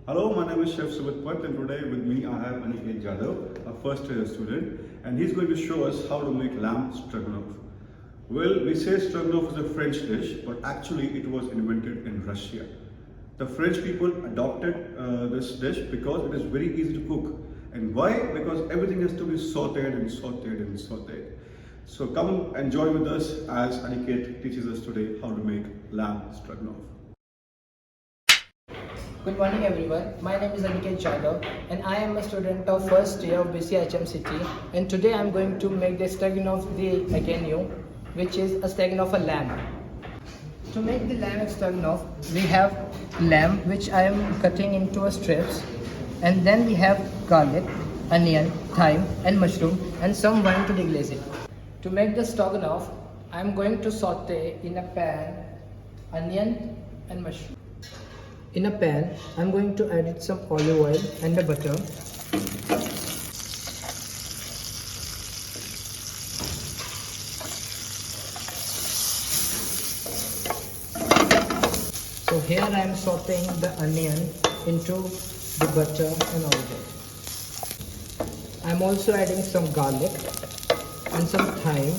Hello, my name is Chef Sumit Pat, and today with me I have Aniket Jadhav, a first year student, and he's going to show us how to make lamb stroganoff. Well, we say stroganoff is a French dish, but actually it was invented in Russia. The French people adopted this dish because it is very easy to cook. And why? Because everything has to be sautéed and sautéed and sautéed. So come and join with us as Aniket teaches us today how to make lamb stroganoff. Good morning everyone, my name is Aniket Jadhav and I am a student of first year of BCHM City, and today I am going to make the stroganoff the menu, which is a stroganoff of lamb. To make the lamb stroganoff, we have lamb which I am cutting into strips, and then we have garlic, onion, thyme and mushroom and some wine to deglaze it. To make the stroganoff, I am going to saute in a pan onion and mushroom. In a pan, I am going to add some olive oil and the butter. So here I am sauteing the onion into the butter and olive oil. I am also adding some garlic and some thyme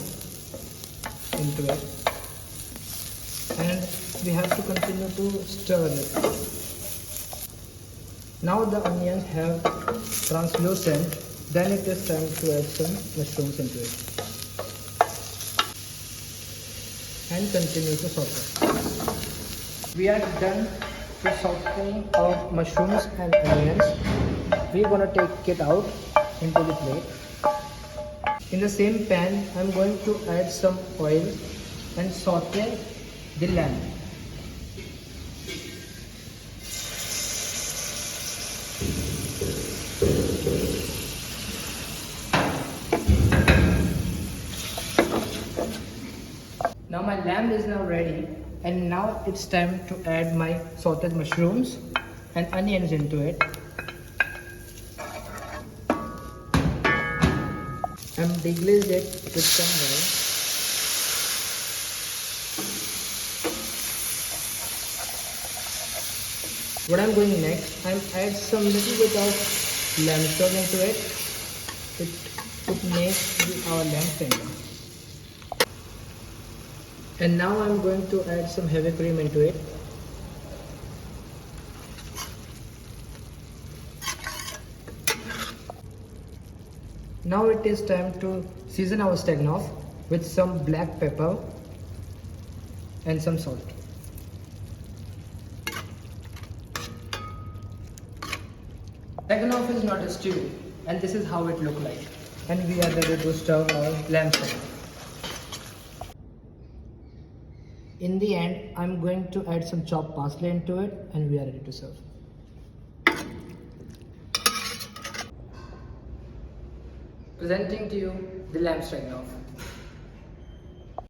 into it, and we have to continue to stir it. Now the onions have translucent, then it is time to add some mushrooms into it and continue to saute. We are done with sauteing our mushrooms and onions. We are gonna take it out into the plate. In the same pan, I am going to add some oil and saute the lamb. Now my lamb is now ready, and now it's time to add my sauteed mushrooms and onions into it. I'm deglazed it with some wine. What I'm going next, I'm add some little bit of lamb stock into it. It would make our lamb tender. And now I'm going to add some heavy cream into it. Now it is time to season our stroganoff with some black pepper and some salt. Stroganoff is not a stew, and this is how it looks like. And we are ready to serve our lamb stroganoff. In the end, I'm going to add some chopped parsley into it, and we are ready to serve. Presenting to you the lamb stroganoff.